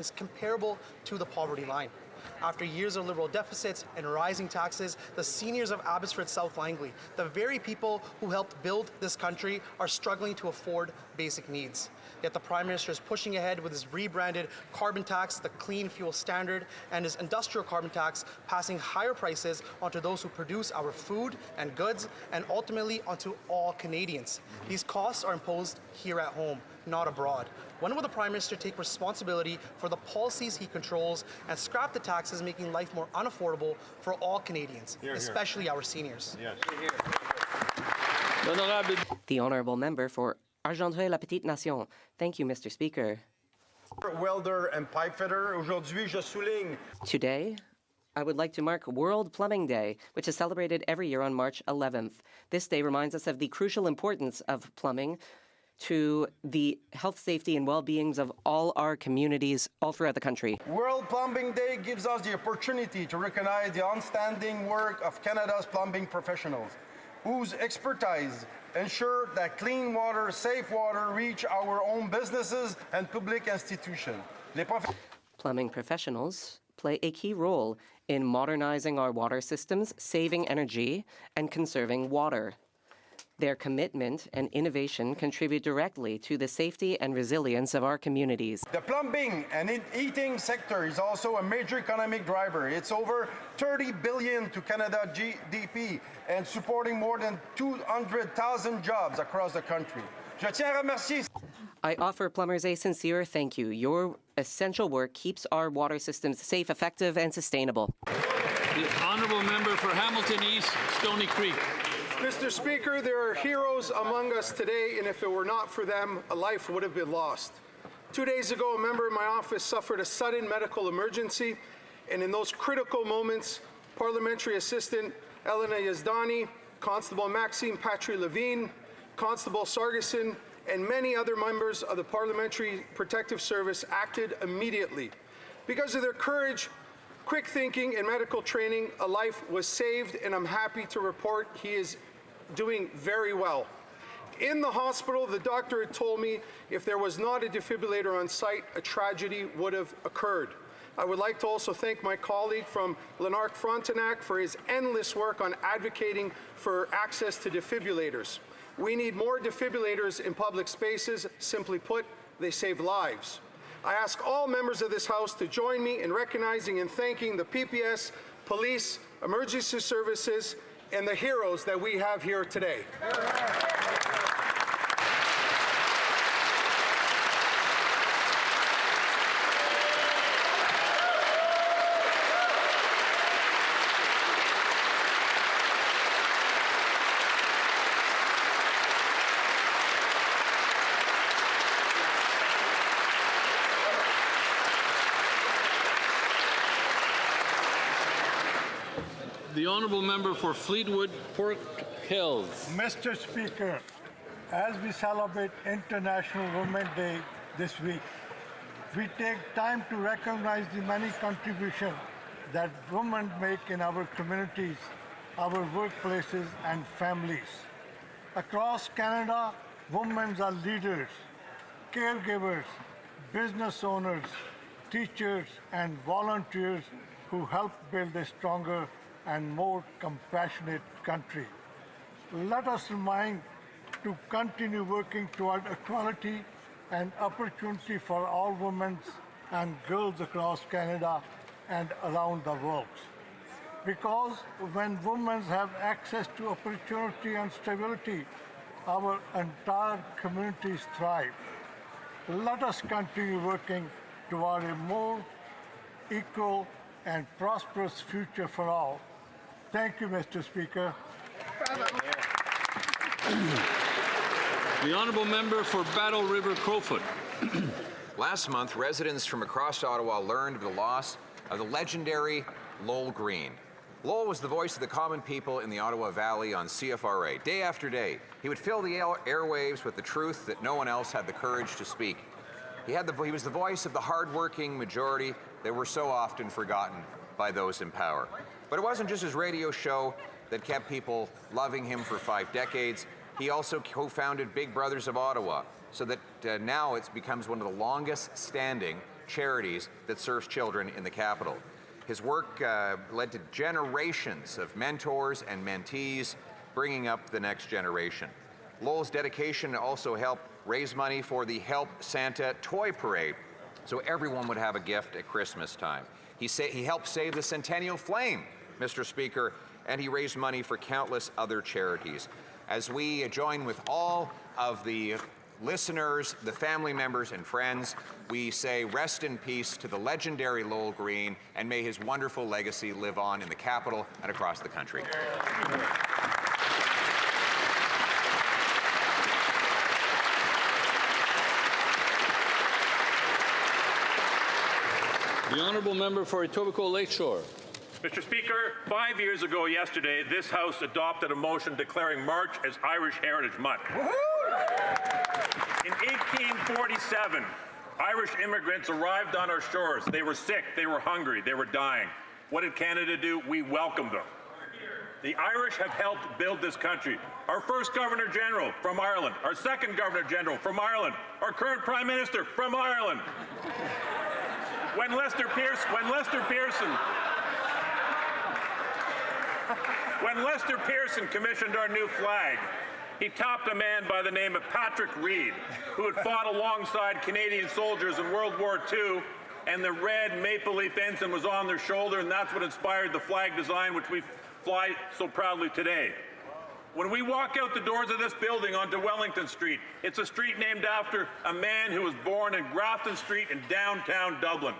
is comparable to the poverty line. After years of liberal deficits and rising taxes, the seniors of Abbotsford South Langley, the very people who helped build this country, are struggling to afford basic needs. Yet the Prime Minister is pushing ahead with his rebranded carbon tax, the Clean Fuel Standard, and his industrial carbon tax, passing higher prices onto those who produce our food and goods, and ultimately onto all Canadians. These costs are imposed here at home, not abroad. When will the Prime Minister take responsibility for the policies he controls and scrap the taxes, making life more unaffordable for all Canadians, especially our seniors? Yes. The Honourable Member for Argenteuil-la-Petite-Nation. Thank you, Mr. Speaker. Welder and pipe fitter. Aujourd'hui, je souligne. Today, I would like to mark World Plumbing Day, which is celebrated every year on March 11th. This day reminds us of the crucial importance of plumbing to the health, safety, and well-beings of all our communities all throughout the country. World Plumbing Day gives us the opportunity to recognize the outstanding work of Canada's plumbing professionals, whose expertise ensure that clean water, safe water reach our own businesses and public institutions. Plumbing professionals play a key role in modernizing our water systems, saving energy, and conserving water. Their commitment and innovation contribute directly to the safety and resilience of our communities. The plumbing and heating sector is also a major economic driver. It's over $30 billion to Canada GDP and supporting more than 200,000 jobs across the country. Je tiens à remercier. I offer plumbers a sincere thank you. Your essential work keeps our water systems safe, effective, and sustainable. The Honourable Member for Hamilton East, Stony Creek. Mr. Speaker, there are heroes among us today, and if it were not for them, a life would have been lost. 2 days ago, a member of my office suffered a sudden medical emergency, and in those critical moments, Parliamentary Assistant Elena Yazdani, Constable Maxime Patry-Levine, Constable Sargason, and many other members of the Parliamentary Protective Service acted immediately. Because of their courage, quick thinking, and medical training, a life was saved, and I'm happy to report he is doing very well. In the hospital, the doctor had told me if there was not a defibrillator on site, a tragedy would have occurred. I would like to also thank my colleague from Lanark Frontenac for his endless work on advocating for access to defibrillators. We need more defibrillators in public spaces. Simply put, they save lives. I ask all members of this House to join me in recognizing and thanking the PPS, police, emergency services, and the heroes that we have here today. The Honourable Member for Fleetwood, Port Hills. Mr. Speaker, as we celebrate International Women's Day this week, we take time to recognize the many contributions that women make in our communities, our workplaces, and families. Across Canada, women are leaders, caregivers, business owners, teachers, and volunteers who help build a stronger and more compassionate country. Let us remind to continue working toward equality and opportunity for all women and girls across Canada and around the world. Because when women have access to opportunity and stability, our entire communities thrive. Let us continue working toward a more equal and prosperous future for all. Thank you, Mr. Speaker. The Honourable Member for Battle River Crowfoot. Last month, residents from across Ottawa learned of the loss of the legendary Lowell Green. Lowell was the voice of the common people in the Ottawa Valley on CFRA. Day after day, he would fill the airwaves with the truth that no one else had the courage to speak. He was the voice of the hard-working majority that were so often forgotten by those in power. But it wasn't just his radio show that kept people loving him for 5 decades. He also co-founded Big Brothers of Ottawa, so that now it becomes one of the longest-standing charities that serves children in the capital. His work led to generations of mentors and mentees, bringing up the next generation. Lowell's dedication also helped raise money for the Help Santa Toy Parade, so everyone would have a gift at Christmas time. He helped save the Centennial Flame, Mr. Speaker, and he raised money for countless other charities. As we join with all of the listeners, the family members and friends, we say rest in peace to the legendary Lowell Green, and may his wonderful legacy live on in the capital and across the country. The honourable member for Etobicoke Lakeshore. Mr. Speaker, 5 years ago yesterday, this House adopted a motion declaring March as Irish Heritage Month. In 1847, Irish immigrants arrived on our shores. They were sick, they were hungry, they were dying. What did Canada do? We welcomed them. The Irish have helped build this country. Our first Governor General from Ireland, our second Governor General from Ireland, our current Prime Minister from Ireland. When Lester Pearson commissioned our new flag, he topped a man by the name of Patrick Reed, who had fought alongside Canadian soldiers in World War II, and the red maple leaf ensign was on their shoulder, and that's what inspired the flag design which we fly so proudly today. When we walk out the doors of this building onto Wellington Street, it's a street named after a man who was born in Grafton Street in downtown Dublin.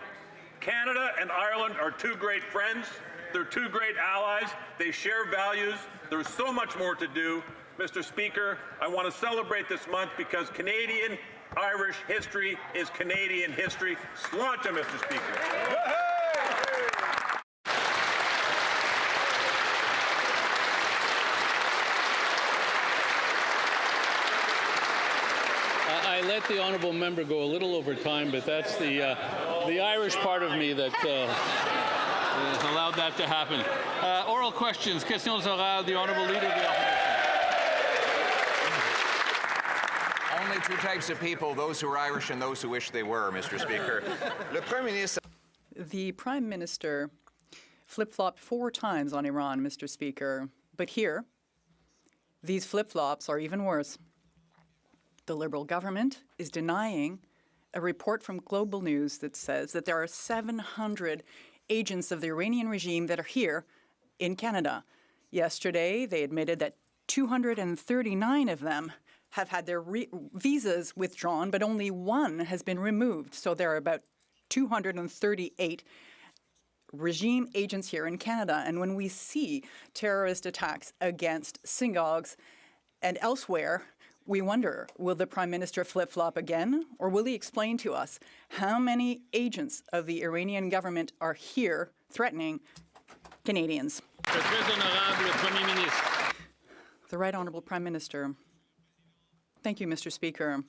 Canada and Ireland are two great friends. They're two great allies. They share values. There's so much more to do. Mr. Speaker, I want to celebrate this month because Canadian-Irish history is Canadian history. Sláinte, Mr. Speaker. I let the honourable member go a little over time, but that's the Irish part of me that allowed that to happen. Oral questions. Questions orales. The honourable leader of the opposition. Only two types of people, those who are Irish and those who wish they were, Mr. Speaker. The Prime Minister flip-flopped 4 times on Iran, Mr. Speaker. But here, these flip-flops are even worse. The Liberal government is denying a report from Global News that says that there are 700 agents of the Iranian regime that are here in Canada. Yesterday, they admitted that 239 of them have had their visas withdrawn, but only 1 has been removed. So there are about 238 regime agents here in Canada. And when we see terrorist attacks against synagogues and elsewhere, we wonder, will the Prime Minister flip-flop again, or will he explain to us how many agents of the Iranian government are here threatening Canadians? The Right Honourable Prime Minister. Thank you, Mr. Speaker.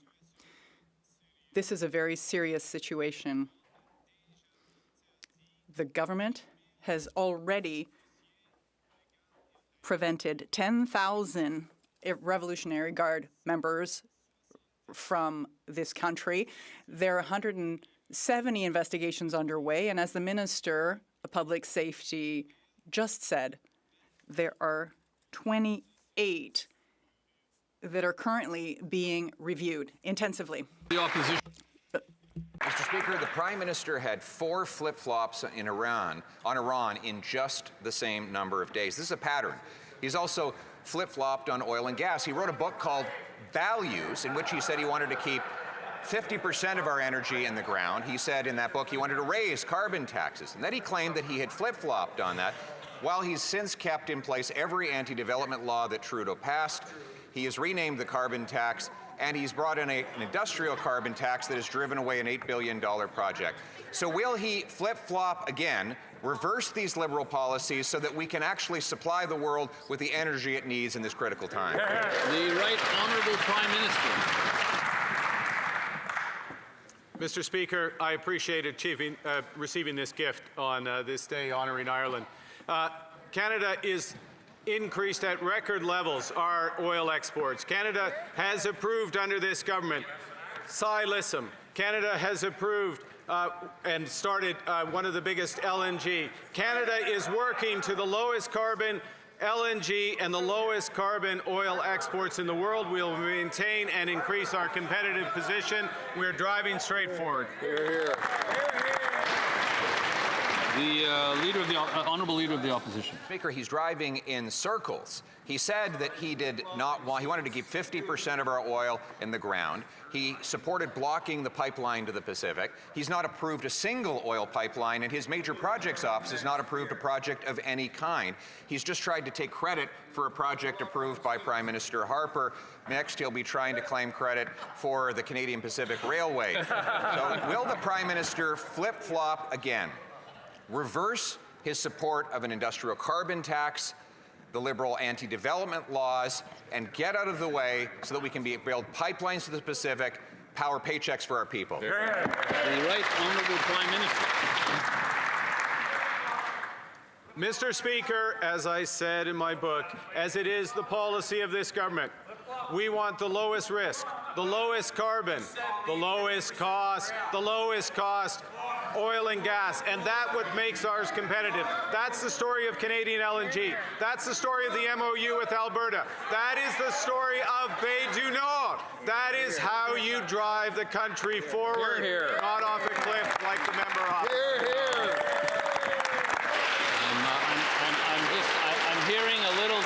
This is a very serious situation. The government has already prevented 10,000 Revolutionary Guard members from this country. There are 170 investigations underway, and as the Minister of Public Safety just said, there are 28 that are currently being reviewed intensively. The opposition. Mr. Speaker, the Prime Minister had 4 flip-flops on Iran in just the same number of days. This is a pattern. He's also flip-flopped on oil and gas. He wrote a book called Values, in which he said he wanted to keep 50% of our energy in the ground. He said in that book he wanted to raise carbon taxes. And then he claimed that he had flip-flopped on that, while he's since kept in place every anti-development law that Trudeau passed. He has renamed the carbon tax, and he's brought in an industrial carbon tax that has driven away an $8 billion project. So will he flip-flop again, reverse these Liberal policies so that we can actually supply the world with the energy it needs in this critical time? The Right Honourable Prime Minister. Mr. Speaker, I appreciate receiving this gift on this day honoring Ireland. Canada is increased at record levels our oil exports. Canada has approved under this government Silicim. Canada has approved and started one of the biggest LNG. Canada is working to the lowest carbon LNG and the lowest carbon oil exports in the world. We will maintain and increase our competitive position. We're driving straight forward. The honourable leader of the opposition. Speaker, he's driving in circles. He said that he did not want, he wanted to keep 50% of our oil in the ground. He supported blocking the pipeline to the Pacific. He's not approved a single oil pipeline, and his major projects office has not approved a project of any kind. He's just tried to take credit for a project approved by Prime Minister Harper. Next, he'll be trying to claim credit for the Canadian Pacific Railway. So will the Prime Minister flip-flop again? Reverse his support of an industrial carbon tax, the Liberal anti-development laws, and get out of the way so that we can build pipelines to the Pacific, power paychecks for our people. The Right Honourable Prime Minister. Mr. Speaker, as I said in my book, as it is the policy of this government, we want the lowest risk, the lowest carbon, the lowest cost oil and gas, and that's what makes ours competitive. That's the story of Canadian LNG. That's the story of the MOU with Alberta. That is the story of Bay du Nord. That is how you drive the country forward, not off a cliff like the member opposite. I'm hearing a little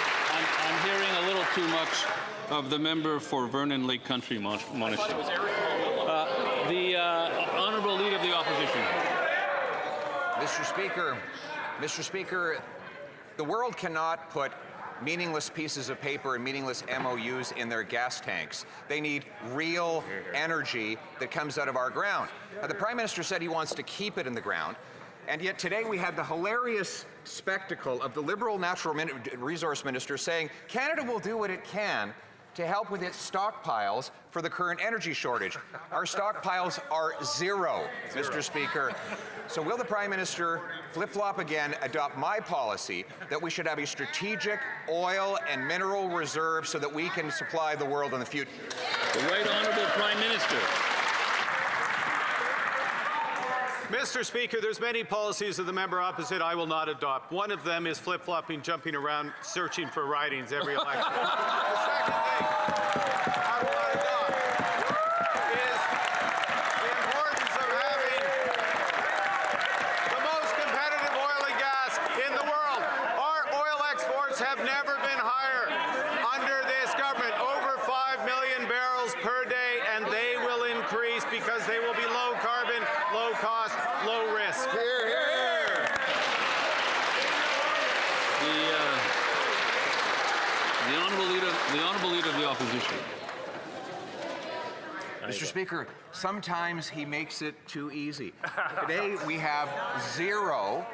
too much of the member for Vernon Lake Country, Monash. The honourable leader of the opposition. Mr. Speaker, the world cannot put meaningless pieces of paper and meaningless MOUs in their gas tanks. They need real energy that comes out of our ground. Now, the Prime Minister said he wants to keep it in the ground, and yet today we had the hilarious spectacle of the Liberal Natural Resource Minister saying Canada will do what it can to help with its stockpiles for the current energy shortage. Our stockpiles are zero, Mr. Speaker. So will the Prime Minister flip-flop again, adopt my policy that we should have a strategic oil and mineral reserve so that we can supply the world in the future? The Right Honourable Prime Minister. Mr. Speaker, there's many policies of the member opposite I will not adopt. One of them is flip-flopping, jumping around, searching for ridings every election. The second thing I will not adopt is the importance of having the most competitive oil and gas in the world. Our oil exports have never been higher under this government, over 5 million barrels per day, and they will increase because they will be low carbon, low cost, low risk. The honourable leader of the opposition. Mr. Speaker, sometimes he makes it too easy. Today we have zero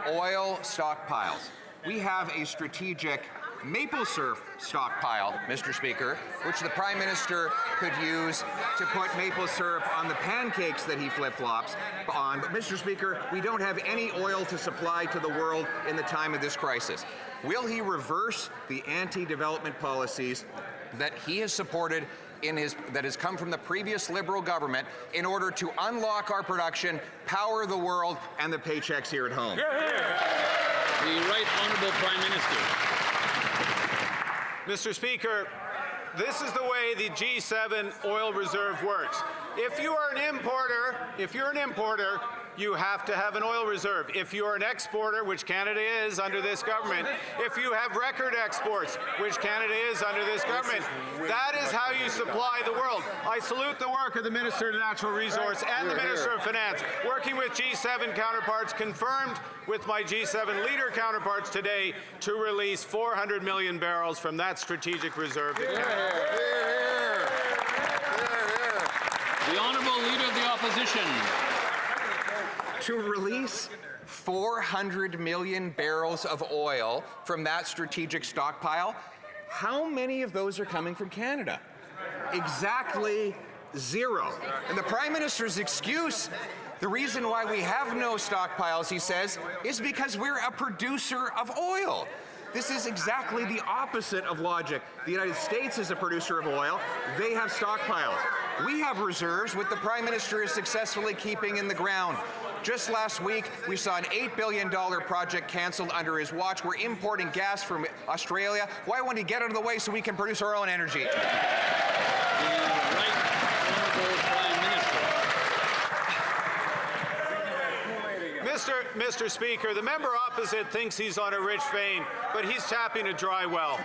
oil stockpiles. We have a strategic maple syrup stockpile, Mr. Speaker, which the Prime Minister could use to put maple syrup on the pancakes that he flip-flops on. But, Mr. Speaker, we don't have any oil to supply to the world in the time of this crisis. Will he reverse the anti-development policies that he has supported that has come from the previous Liberal government in order to unlock our production, power the world, and the paychecks here at home? The Right Honourable Prime Minister. Mr. Speaker, this is the way the G7 oil reserve works. If you're an importer, you have to have an oil reserve. If you're an exporter, which Canada is under this government, if you have record exports, which Canada is under this government, that is how you supply the world. I salute the work of the Minister of Natural Resource and the Minister of Finance, working with G7 counterparts, confirmed with my G7 leader counterparts today to release 400 million barrels from that strategic reserve. The Honourable Leader of the Opposition. To release 400 million barrels of oil from that strategic stockpile, how many of those are coming from Canada? Exactly zero. And the Prime Minister's excuse, the reason why we have no stockpiles, he says, is because we're a producer of oil. This is exactly the opposite of logic. The United States is a producer of oil. They have stockpiles. We have reserves which the Prime Minister is successfully keeping in the ground. Just last week, we saw an $8 billion project cancelled under his watch. We're importing gas from Australia. Why won't he get out of the way so we can produce our own energy? Mr. Speaker, the member opposite thinks he's on a rich vein, but he's tapping a dry well.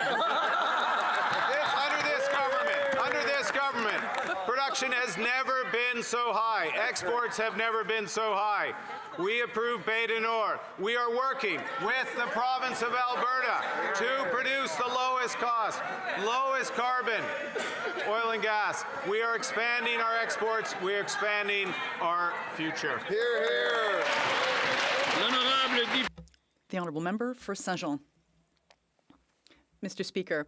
Under this government, production has never been so high. Exports have never been so high. We approve Beta Nor. We are working with the province of Alberta to produce the lowest cost, lowest carbon oil and gas. We are expanding our exports. We are expanding our future. Hear, hear. The Honourable Member for Saint-Jean. Mr. Speaker,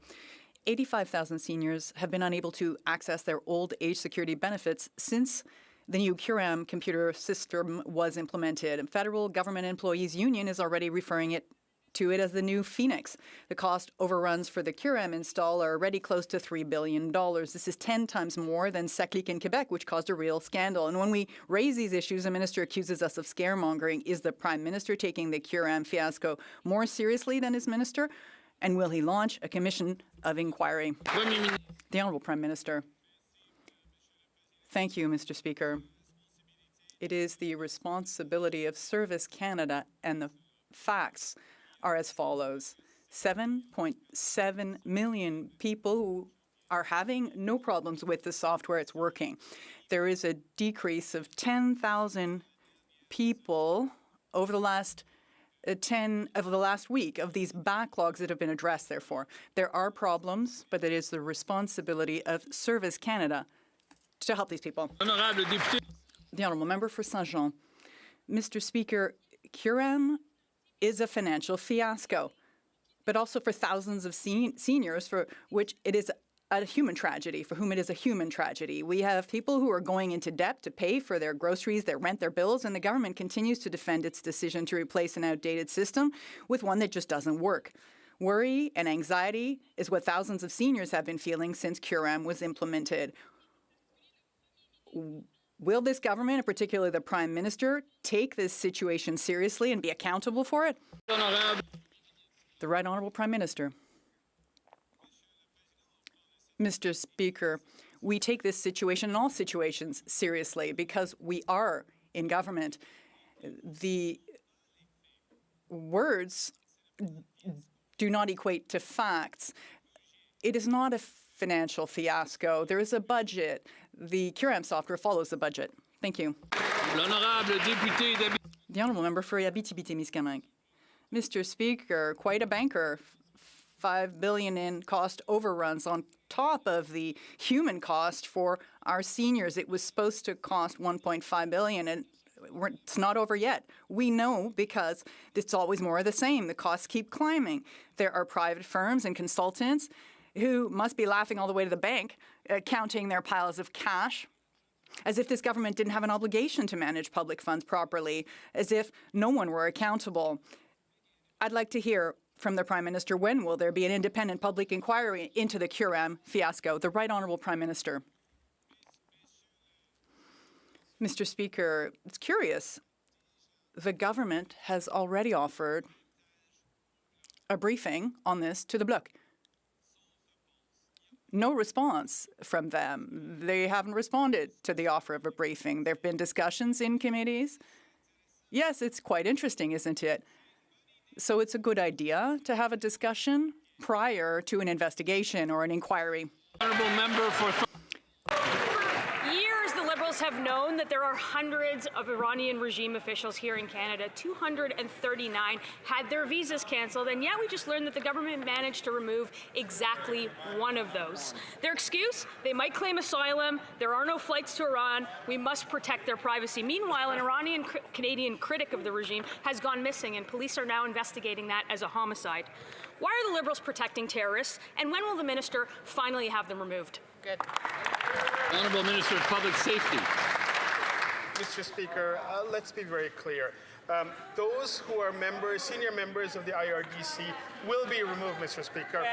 85,000 seniors have been unable to access their old age security benefits since the new CURM computer system was implemented. And Federal Government Employees Union is already referring to it as the new Phoenix. The cost overruns for the CURM install are already close to $3 billion. This is 10 times more than SECLIC in Quebec, which caused a real scandal. And when we raise these issues, the minister accuses us of scaremongering. Is the Prime Minister taking the CURM fiasco more seriously than his minister? And will he launch a commission of inquiry? The Honourable Prime Minister. Thank you, Mr. Speaker. It is the responsibility of Service Canada, and the facts are as follows. 7.7 million people who are having no problems with the software. It's working. There is a decrease of 10,000 people over the last week of these backlogs that have been addressed, therefore. There are problems, but it is the responsibility of Service Canada to help these people. The Honourable Member for Saint-Jean. Mr. Speaker, CURM is a financial fiasco, but also for thousands of seniors for which it is a human tragedy, for whom it is a human tragedy. We have people who are going into debt to pay for their groceries, their rent, their bills, and the government continues to defend its decision to replace an outdated system with one that just doesn't work. Worry and anxiety is what thousands of seniors have been feeling since CURM was implemented. Will this government, and particularly the Prime Minister, take this situation seriously and be accountable for it? The Right Honourable Prime Minister. Mr. Speaker, we take this situation and all situations seriously because we are in government. The words do not equate to facts. It is not a financial fiasco. There is a budget. The CURM software follows the budget. Thank you. The Honourable Member for Abitibi-Témiscamingue. Mr. Speaker, quite a banker. $5 billion in cost overruns on top of the human cost for our seniors. It was supposed to cost $1.5 billion, and it's not over yet. We know because it's always more of the same. The costs keep climbing. There are private firms and consultants who must be laughing all the way to the bank, counting their piles of cash, as if this government didn't have an obligation to manage public funds properly, as if no one were accountable. I'd like to hear from the Prime Minister, when will there be an independent public inquiry into the CURM fiasco? The Right Honourable Prime Minister. Mr. Speaker, it's curious. The government has already offered a briefing on this to the Bloc. No response from them. They haven't responded to the offer of a briefing. There have been discussions in committees. Yes, it's quite interesting, isn't it? So it's a good idea to have a discussion prior to an investigation or an inquiry. Honourable Member for... Years the Liberals have known that there are hundreds of Iranian regime officials here in Canada. 239 had their visas cancelled, and we just learned that the government managed to remove exactly one of those. Their excuse? They might claim asylum, there are no flights to Iran, we must protect their privacy. Meanwhile, an Iranian-Canadian critic of the regime has gone missing, and police are now investigating that as a homicide. Why are the Liberals protecting terrorists, and when will the minister finally have them removed? Good. Honourable Minister of Public Safety. Mr. Speaker, let's be very clear. those who are senior members of the IRGC will be removed, Mr. Speaker.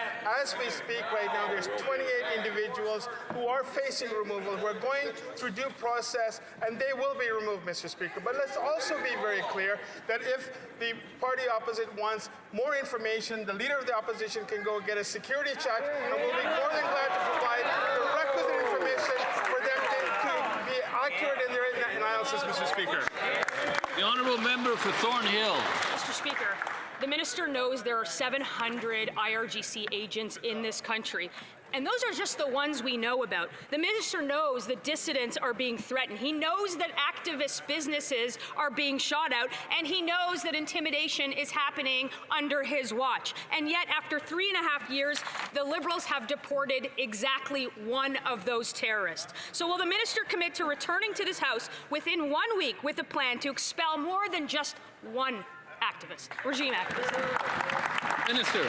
As we speak right now, there's 28 individuals who are facing removal, who are going through due process, and they will be removed, Mr. Speaker. But let's also be very clear that if the party opposite wants more information, the leader of the opposition can go get a security check, and we'll be more than glad to provide the requisite information for them to be accurate in their analysis, Mr. Speaker. The honourable member for Thornhill. Mr. Speaker, the minister knows there are 700 IRGC agents in this country. And those are just the ones we know about. The minister knows that dissidents are being threatened. He knows that activist businesses are being shot out, and he knows that intimidation is happening under his watch. And yet, after 3.5 years, the Liberals have deported exactly one of those terrorists. So will the minister commit to returning to this House within 1 week with a plan to expel more than just one activist, regime activist? Minister.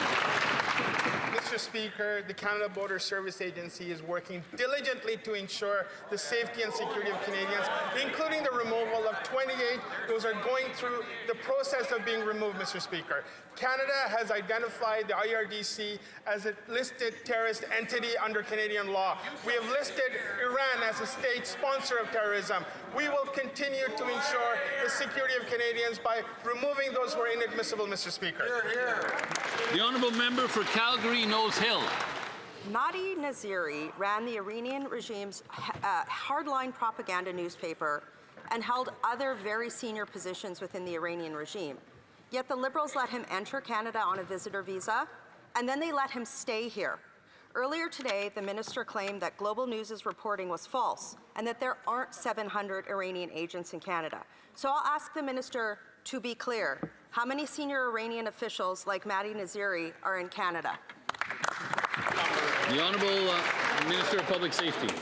Mr. Speaker, the Canada Border Service Agency is working diligently to ensure the safety and security of Canadians, including the removal of 28. Those are going through the process of being removed, Mr. Speaker. Canada has identified the IRGC as a listed terrorist entity under Canadian law. We have listed Iran as a state sponsor of terrorism. We will continue to ensure the security of Canadians by removing those who are inadmissible, Mr. Speaker. The honourable member for Calgary Nose Hill. Mahdi Naziri ran the Iranian regime's hardline propaganda newspaper and held other very senior positions within the Iranian regime. Yet the Liberals let him enter Canada on a visitor visa, and then they let him stay here. Earlier today, the minister claimed that Global News' reporting was false and that there aren't 700 Iranian agents in Canada. So I'll ask the minister to be clear. How many senior Iranian officials like Mahdi Naziri are in Canada? The Honourable Minister of Public Safety.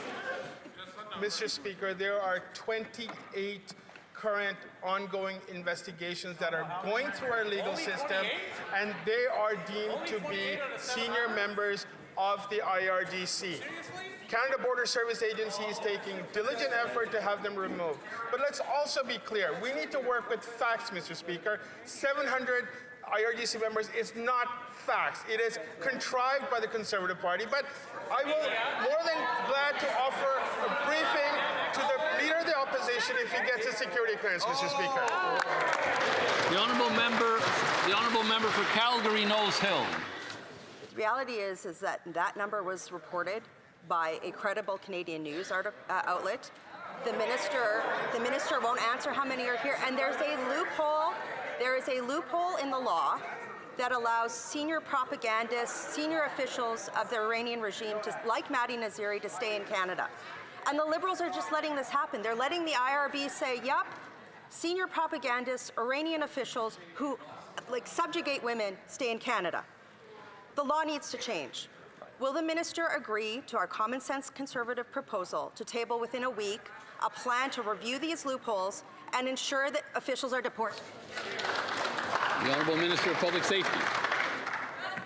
Mr. Speaker, there are 28 current ongoing investigations that are going through our legal system, and they are deemed to be senior members of the IRGC. Canada Border Service Agency is taking diligent effort to have them removed. But let's also be clear, we need to work with facts, Mr. Speaker. 700 IRGC members is not facts. It is contrived by the Conservative Party, but I will more than glad to offer a briefing to the Leader of the Opposition if he gets a security clearance, Mr. Speaker. The honourable member for Calgary Nose Hill. The reality is that that number was reported by a credible Canadian news outlet. The minister won't answer how many are here, and there's a loophole. There is a loophole in the law that allows senior propagandists, senior officials of the Iranian regime, like Mahdi Naziri, to stay in Canada. And the Liberals are just letting this happen. They're letting the IRB say, yup, senior propagandists, Iranian officials who subjugate women stay in Canada. The law needs to change. Will the minister agree to our common sense Conservative proposal to table within a week a plan to review these loopholes and ensure that officials are deported? The Honourable Minister of Public Safety.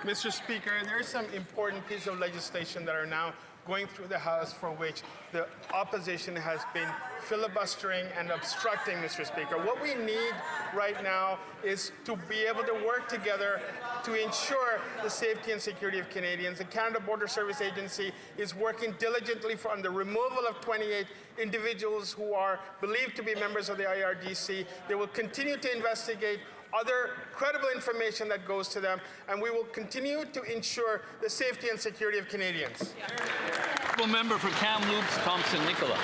Mr. Speaker, there are some important pieces of legislation that are now going through the House for which the opposition has been filibustering and obstructing, Mr. Speaker. What we need right now is to be able to work together to ensure the safety and security of Canadians. The Canada Border Service Agency is working diligently on the removal of 28 individuals who are believed to be members of the IRGC. They will continue to investigate other credible information that goes to them, and we will continue to ensure the safety and security of Canadians. Member for Kamloops, Thompson-Nicola.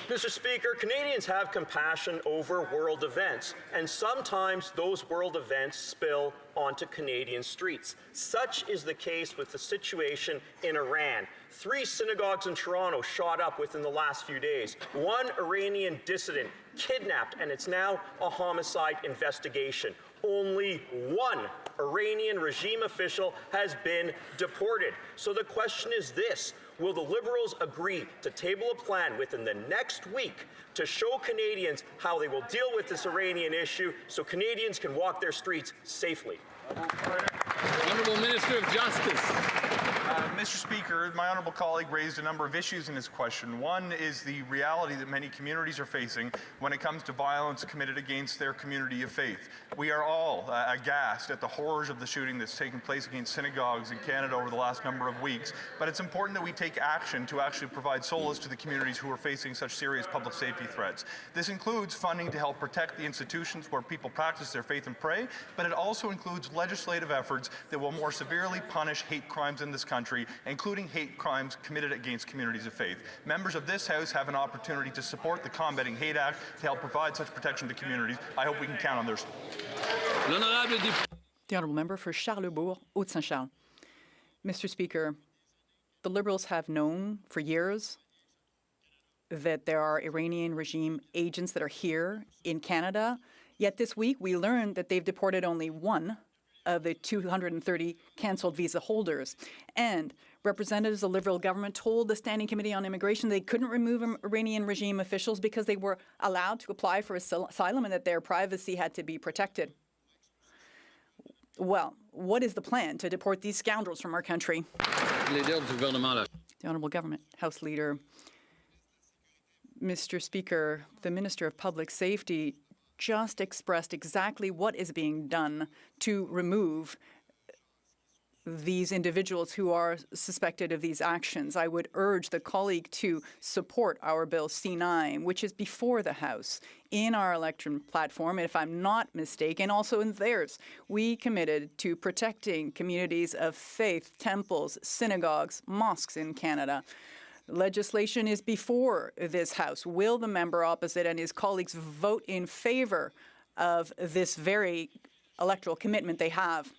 Mr. Speaker, Canadians have compassion over world events, and sometimes those world events spill onto Canadian streets. Such is the case with the situation in Iran. 3 synagogues in Toronto shot up within the last few days. 1 Iranian dissident kidnapped, and it's now a homicide investigation. Only 1 Iranian regime official has been deported. So the question is this: will the Liberals agree to table a plan within the next week to show Canadians how they will deal with this Iranian issue so Canadians can walk their streets safely? Honourable Minister of Justice. Mr. Speaker, my honourable colleague raised a number of issues in his question. One is the reality that many communities are facing when it comes to violence committed against their community of faith. We are all aghast at the horrors of the shooting that's taken place against synagogues in Canada over the last number of weeks, but it's important that we take action to actually provide solace to the communities who are facing such serious public safety threats. This includes funding to help protect the institutions where people practice their faith and pray, but it also includes legislative efforts that will more severely punish hate crimes in this country, including hate crimes committed against communities of faith. Members of this House have an opportunity to support the Combating Hate Act to help provide such protection to communities. I hope we can count on theirs. The honourable member for Charlebourg, Haute-Saint-Charles. Mr. Speaker, the Liberals have known for years that there are Iranian regime agents that are here in Canada. Yet this week we learned that they've deported only one of the 230 cancelled visa holders. And representatives of the Liberal government told the Standing Committee on Immigration they couldn't remove Iranian regime officials because they were allowed to apply for asylum and that their privacy had to be protected. Well, what is the plan to deport these scoundrels from our country? The Honourable Government House Leader. Mr. Speaker, the Minister of Public Safety just expressed exactly what is being done to remove these individuals who are suspected of these actions. I would urge the colleague to support our Bill C9, which is before the House in our election platform. And if I'm not mistaken, also in theirs, we committed to protecting communities of faith, temples, synagogues, mosques in Canada. Legislation is before this House. Will the member opposite and his colleagues vote in favor of this very electoral commitment they have?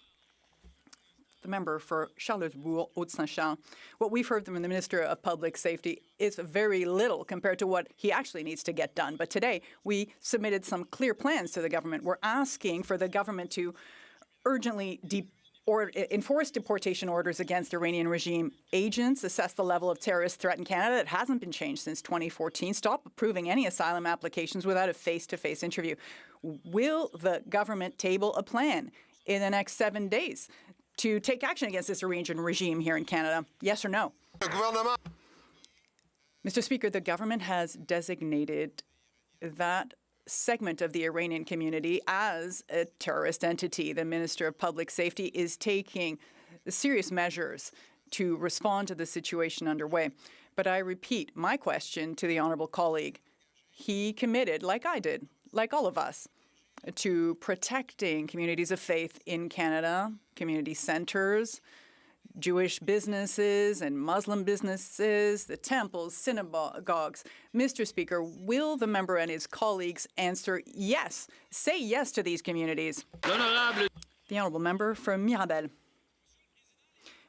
The member for Charlesbourg, Haute-Saint-Charles. What we've heard from the Minister of Public Safety is very little compared to what he actually needs to get done. But today, we submitted some clear plans to the government. We're asking for the government to urgently enforce deportation orders against Iranian regime agents, assess the level of terrorist threat in Canada that hasn't been changed since 2014, stop approving any asylum applications without a face-to-face interview. Will the government table a plan in the next 7 days to take action against this Iranian regime here in Canada? Yes or no? Mr. Speaker, the government has designated that segment of the Iranian community as a terrorist entity. The Minister of Public Safety is taking serious measures to respond to the situation underway. But I repeat my question to the honourable colleague. He committed, like I did, like all of us, to protecting communities of faith in Canada, community centres, Jewish businesses and Muslim businesses, the temples, synagogues. Mr. Speaker, will the member and his colleagues answer yes, say yes to these communities? The honourable member from Mirabel.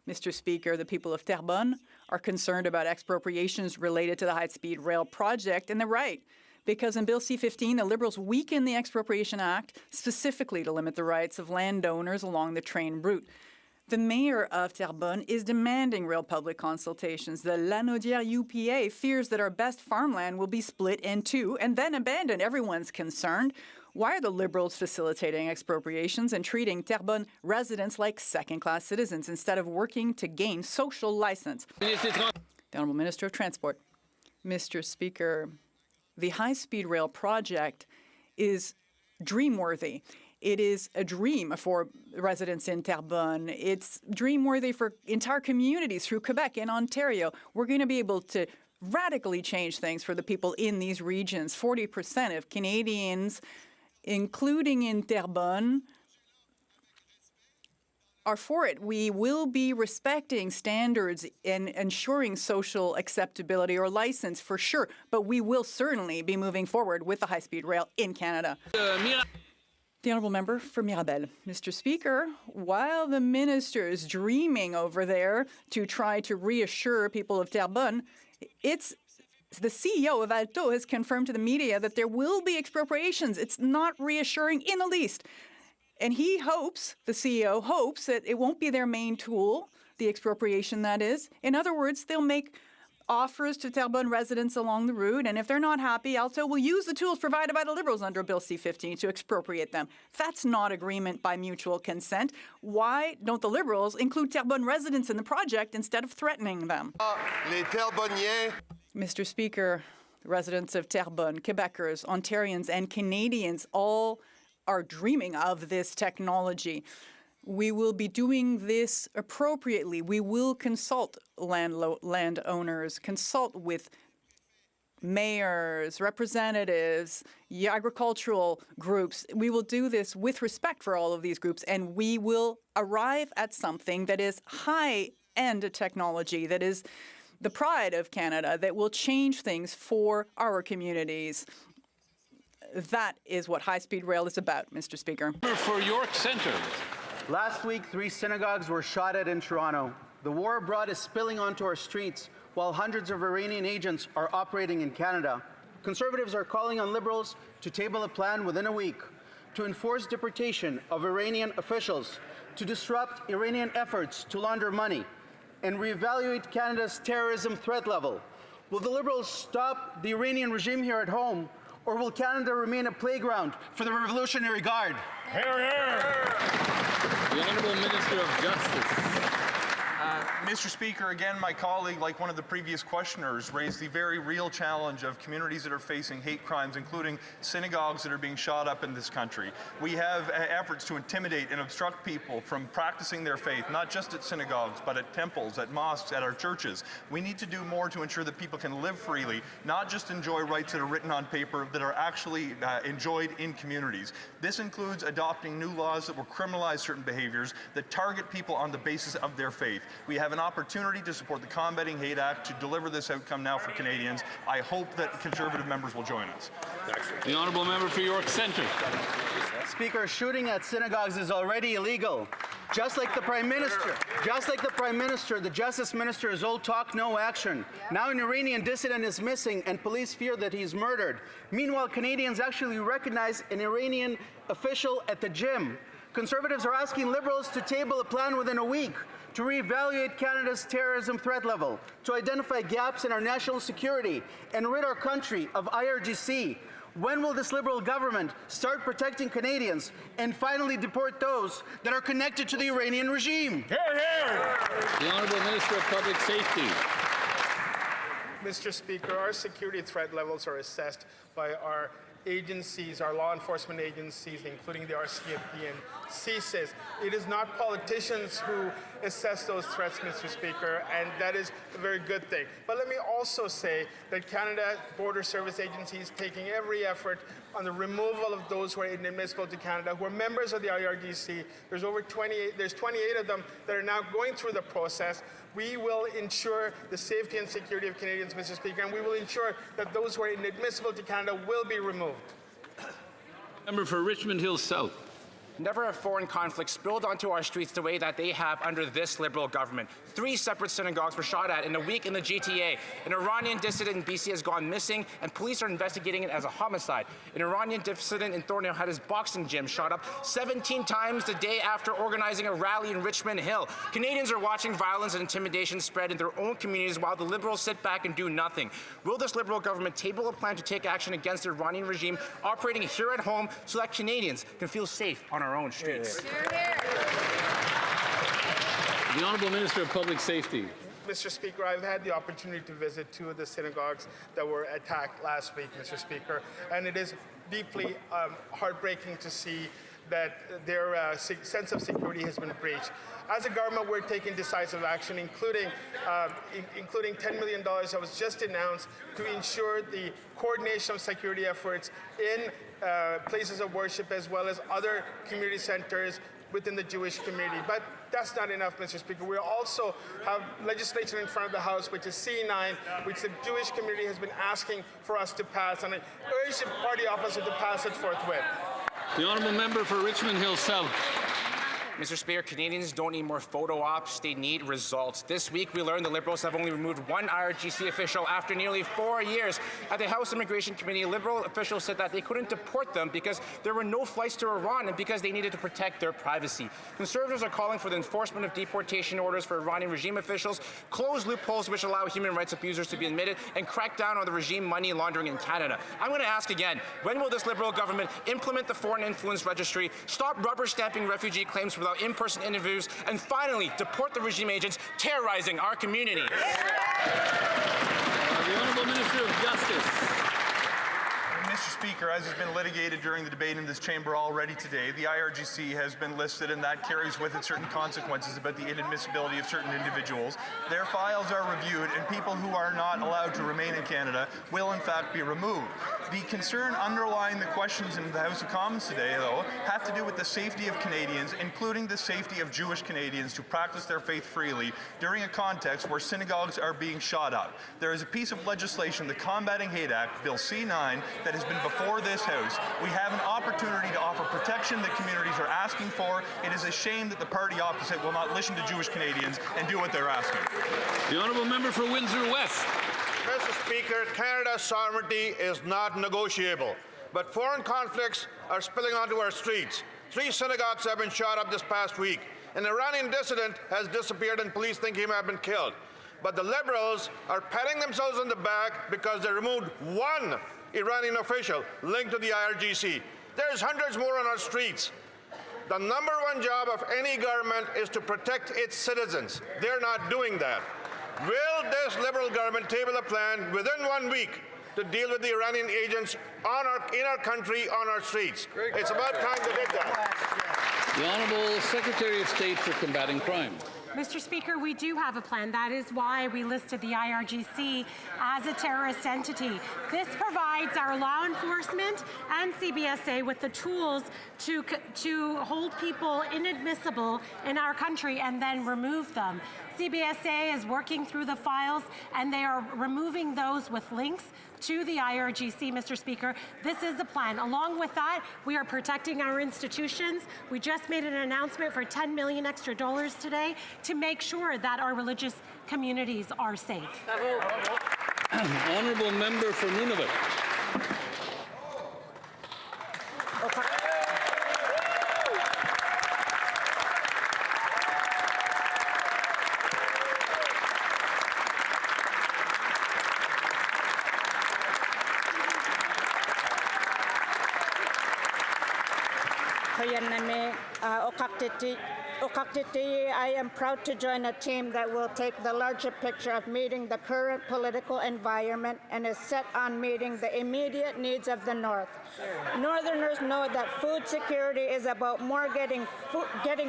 Mr. Speaker, the people of Terrebonne are concerned about expropriations related to the high-speed rail project, and they're right. Because in Bill C-15, the Liberals weakened the Expropriation Act specifically to limit the rights of landowners along the train route. The mayor of Terrebonne is demanding real public consultations. The Lanaudière UPA fears that our best farmland will be split in two and then abandoned. Everyone's concerned. Why are the Liberals facilitating expropriations and treating Terrebonne residents like second-class citizens instead of working to gain social license? The Honourable Minister of Transport. Mr. Speaker, the high-speed rail project is dream-worthy. It is a dream for residents in Terrebonne. It's dream-worthy for entire communities through Quebec and Ontario. We're going to be able to radically change things for the people in these regions. 40% of Canadians, including in Terrebonne, are for it. We will be respecting standards and ensuring social acceptability or license for sure, but we will certainly be moving forward with the high-speed rail in Canada. The honourable member for Mirabel. Mr. Speaker, while the minister is dreaming over there to try to reassure people of Terrebonne, it's the CEO of Alto has confirmed to the media that there will be expropriations. It's not reassuring in the least. And he hopes, the CEO hopes, that it won't be their main tool, the expropriation that is. In other words, they'll make offers to Terrebonne residents along the route, and if they're not happy, Alto will use the tools provided by the Liberals under Bill C-15 to expropriate them. That's not agreement by mutual consent. Why don't the Liberals include Terrebonne residents in the project instead of threatening them? Les Terrebonniens. Mr. Speaker, the residents of Terrebonne, Quebecers, Ontarians, and Canadians all are dreaming of this technology. We will be doing this appropriately. We will consult landowners, consult with mayors, representatives, agricultural groups. We will do this with respect for all of these groups, and we will arrive at something that is high-end technology, that is the pride of Canada, that will change things for our communities. That is what high-speed rail is about, Mr. Speaker. For York Centre. Last week, 3 synagogues were shot at in Toronto. The war abroad is spilling onto our streets, while hundreds of Iranian agents are operating in Canada. Conservatives are calling on Liberals to table a plan within a week to enforce deportation of Iranian officials, to disrupt Iranian efforts to launder money, and reevaluate Canada's terrorism threat level. Will the Liberals stop the Iranian regime here at home, or will Canada remain a playground for the Revolutionary Guard? Hear, hear. The Honourable Minister of Justice. Mr. Speaker, again, my colleague, like one of the previous questioners, raised the very real challenge of communities that are facing hate crimes, including synagogues that are being shot up in this country. We have efforts to intimidate and obstruct people from practicing their faith, not just at synagogues, but at temples, at mosques, at our churches. We need to do more to ensure that people can live freely, not just enjoy rights that are written on paper, that are actually enjoyed in communities. This includes adopting new laws that will criminalize certain behaviors that target people on the basis of their faith. We have an opportunity to support the Combating Hate Act to deliver this outcome now for Canadians. I hope that Conservative members will join us. The Honourable Member for York Centre. Speaker, shooting at synagogues is already illegal. Just like the Prime Minister, the Justice Minister is all talk, no action. Now an Iranian dissident is missing and police fear that he's murdered. Meanwhile, Canadians actually recognize an Iranian official at the gym. Conservatives are asking Liberals to table a plan within a week to reevaluate Canada's terrorism threat level, to identify gaps in our national security, and rid our country of IRGC. When will this Liberal government start protecting Canadians and finally deport those that are connected to the Iranian regime? Hear, hear. The Honourable Minister of Public Safety. Mr. Speaker, our security threat levels are assessed by our agencies, our law enforcement agencies, including the RCMP and CSIS. It is not politicians who assess those threats, Mr. Speaker, and that is a very good thing. But let me also say that Canada Border Service Agency is taking every effort on the removal of those who are inadmissible to Canada, who are members of the IRGC. There's 28 of them that are now going through the process. We will ensure the safety and security of Canadians, Mr. Speaker, and we will ensure that those who are inadmissible to Canada will be removed. Member for Richmond Hill South. Never have foreign conflicts spilled onto our streets the way that they have under this Liberal government. 3 separate synagogues were shot at in a week in the GTA. An Iranian dissident in BC has gone missing, and police are investigating it as a homicide. An Iranian dissident in Thornhill had his boxing gym shot up 17 times the day after organizing a rally in Richmond Hill. Canadians are watching violence and intimidation spread in their own communities while the Liberals sit back and do nothing. Will this Liberal government table a plan to take action against the Iranian regime operating here at home so that Canadians can feel safe on our own streets? The Honourable Minister of Public Safety. Mr. Speaker, I've had the opportunity to visit 2 of the synagogues that were attacked last week, Mr. Speaker, and it is deeply heartbreaking to see that their sense of security has been breached. As a government, we're taking decisive action, including $10 million that was just announced to ensure the coordination of security efforts in places of worship as well as other community centers within the Jewish community. But that's not enough, Mr. Speaker. We also have legislation in front of the House, which is C9, which the Jewish community has been asking for us to pass, and I urge the party opposite to pass it forthwith. The Honourable Member for Richmond Hill South. Mr. Speaker, Canadians don't need more photo ops, they need results. This week, we learned the Liberals have only removed one IRGC official after nearly 4 years. At the House Immigration Committee, Liberal officials said that they couldn't deport them because there were no flights to Iran and because they needed to protect their privacy. Conservatives are calling for the enforcement of deportation orders for Iranian regime officials, close loopholes which allow human rights abusers to be admitted, and crack down on the regime money laundering in Canada. I'm going to ask again, when will this Liberal government implement the Foreign Influence Registry, stop rubber stamping refugee claims without in-person interviews, and finally deport the regime agents terrorizing our community? The Honourable Minister of Justice. Mr. Speaker, as has been litigated during the debate in this chamber already today, the IRGC has been listed, and that carries with it certain consequences about the inadmissibility of certain individuals. Their files are reviewed, and people who are not allowed to remain in Canada will in fact be removed. The concern underlying the questions in the House of Commons today, though, have to do with the safety of Canadians, including the safety of Jewish Canadians to practice their faith freely during a context where synagogues are being shot up. There is a piece of legislation, the Combating Hate Act, Bill C-9, that has been before this House. We have an opportunity to offer protection that communities are asking for. It is a shame that the party opposite will not listen to Jewish Canadians and do what they're asking. The Honourable Member for Windsor West. Mr. Speaker, Canada's sovereignty is not negotiable, but foreign conflicts are spilling onto our streets. 3 synagogues have been shot up this past week. An Iranian dissident has disappeared and police think he may have been killed. But the Liberals are patting themselves on the back because they removed one Iranian official linked to the IRGC. There's hundreds more on our streets. The number one job of any government is to protect its citizens. They're not doing that. Will this Liberal government table a plan within 1 week to deal with the Iranian agents in our country, on our streets? It's about time they did that. The Honourable Secretary of State for Combating Crime. Mr. Speaker, we do have a plan. That is why we listed the IRGC as a terrorist entity. This provides our law enforcement and CBSA with the tools to hold people inadmissible in our country and then remove them. CBSA is working through the files, and they are removing those with links to the IRGC, Mr. Speaker. This is a plan. Along with that, we are protecting our institutions. We just made an announcement for $10 million extra today to make sure that our religious communities are safe. Honourable Member for Nunavut. I am proud to join a team that will take the larger picture of meeting the current political environment and is set on meeting the immediate needs of the North. Northerners know that food security is about more getting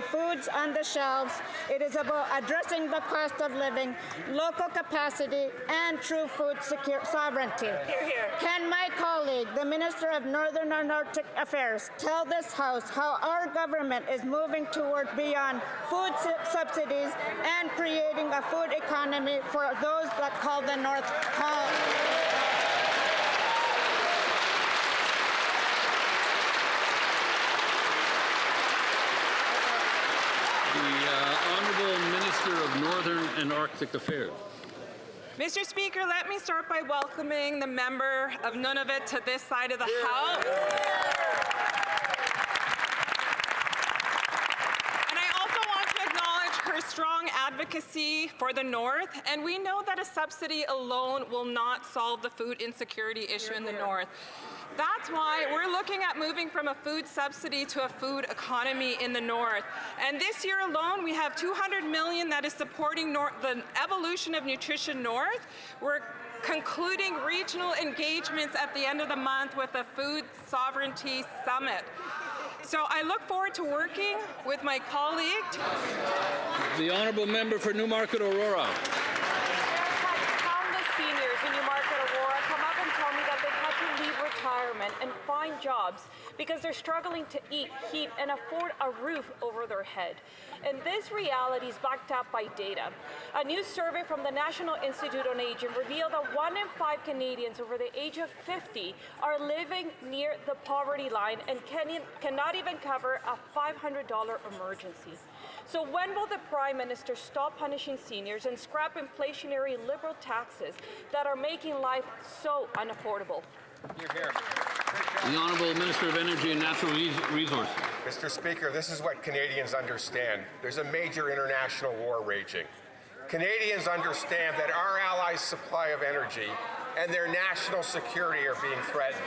foods on the shelves. It is about addressing the cost of living, local capacity, and true food sovereignty. Hear, hear. Can my colleague, the Minister of Northern and Arctic Affairs, tell this House how our government is moving toward beyond food subsidies and creating a food economy for those that call the North home? Honourable Minister of Northern and Arctic Affairs. Mr. Speaker, let me start by welcoming the member of Nunavut to this side of the House. And I also want to acknowledge her strong advocacy for the North, and we know that a subsidy alone will not solve the food insecurity issue in the North. That's why we're looking at moving from a food subsidy to a food economy in the North. And this year alone, we have $200 million that is supporting the evolution of Nutrition North. We're concluding regional engagements at the end of the month with a Food Sovereignty Summit. So I look forward to working with my colleague. The Honourable Member for Newmarket Aurora. Countless seniors in Newmarket Aurora come up and tell me that they've had to leave retirement and find jobs because they're struggling to eat, heat, and afford a roof over their head. And this reality is backed up by data. A new survey from the National Institute on Aging revealed that 1 in 5 Canadians over the age of 50 are living near the poverty line and cannot even cover a $500 emergency. So when will the Prime Minister stop punishing seniors and scrap inflationary Liberal taxes that are making life so unaffordable? You're here. The Honourable Minister of Energy and Natural Resources. Mr. Speaker, this is what Canadians understand. There's a major international war raging. Canadians understand that our allies' supply of energy and their national security are being threatened.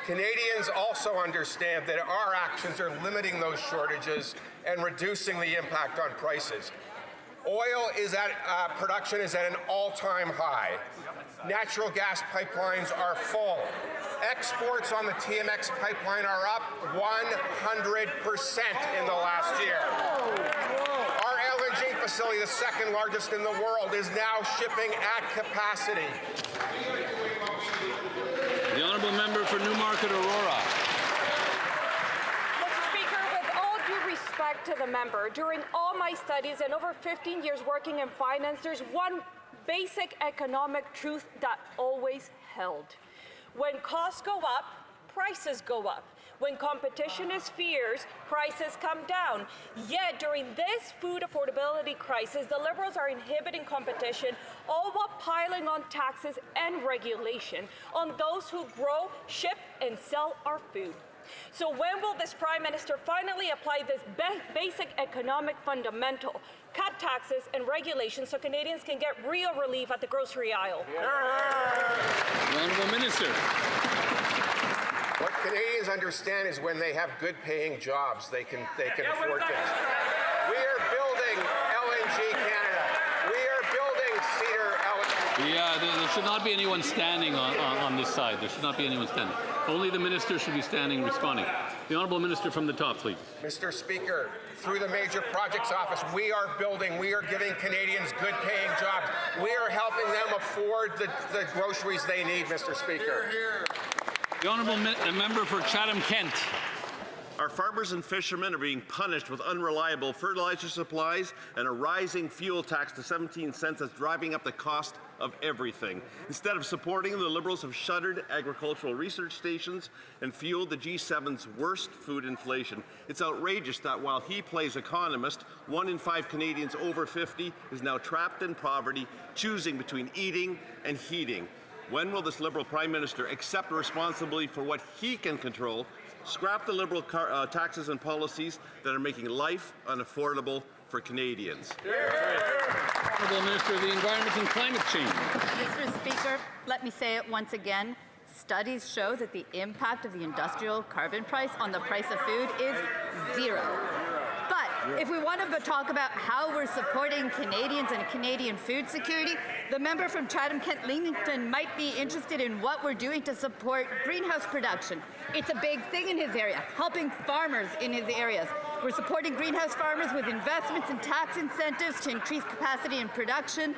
Canadians also understand that our actions are limiting those shortages and reducing the impact on prices. Oil production is at an all-time high. Natural gas pipelines are full. Exports on the TMX pipeline are up 100% in the last year. Our LNG facility, the second largest in the world, is now shipping at capacity. The Honourable Member for Newmarket Aurora. Mr. Speaker, with all due respect to the member, during all my studies and over 15 years working in finance, there's one basic economic truth that always held. When costs go up, prices go up. When competition is fierce, prices come down. Yet during this food affordability crisis, the Liberals are inhibiting competition, all while piling on taxes and regulation on those who grow, ship, and sell our food. So when will this Prime Minister finally apply this basic economic fundamental, cut taxes and regulations so Canadians can get real relief at the grocery aisle? The Honourable Minister. What Canadians understand is when they have good-paying jobs, they can afford things. We are building LNG Canada. We are building Cedar LNG. Yeah, there should not be anyone standing on this side. There should not be anyone standing. Only the minister should be standing responding. The Honourable Minister from the top, please. Mr. Speaker, through the Major Projects Office, we are giving Canadians good-paying jobs. We are helping them afford the groceries they need, Mr. Speaker. The Honourable Member for Chatham-Kent. Our farmers and fishermen are being punished with unreliable fertilizer supplies and a rising fuel tax to 17 cents that's driving up the cost of everything. Instead of supporting them, the Liberals have shuttered agricultural research stations and fueled the G7's worst food inflation. It's outrageous that while he plays economist, 1 in 5 Canadians over 50 is now trapped in poverty, choosing between eating and heating. When will this Liberal Prime Minister accept responsibility for what he can control, scrap the Liberal taxes and policies that are making life unaffordable for Canadians? Honourable Minister of the Environment and Climate Change. Mr. Speaker, let me say it once again. Studies show that the impact of the industrial carbon price on the price of food is zero. But if we want to talk about how we're supporting Canadians and Canadian food security, the member from Chatham-Kent-Leamington might be interested in what we're doing to support greenhouse production. It's a big thing in his area, helping farmers in his areas. We're supporting greenhouse farmers with investments and tax incentives to increase capacity and production.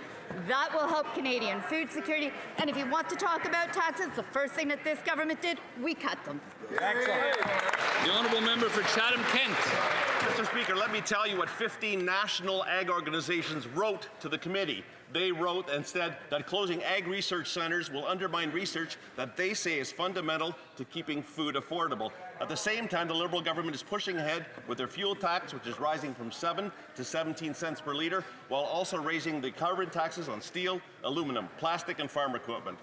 That will help Canadian food security. And if you want to talk about taxes, the first thing that this government did, we cut them. Excellent. The Honourable Member for Chatham-Kent. Mr. Speaker, let me tell you what 15 national ag organizations wrote to the committee. They wrote and said that closing ag research centres will undermine research that they say is fundamental to keeping food affordable. At the same time, the Liberal government is pushing ahead with their fuel tax, which is rising from 7 to 17 cents per litre, while also raising the carbon taxes on steel, aluminum, plastic and farm equipment.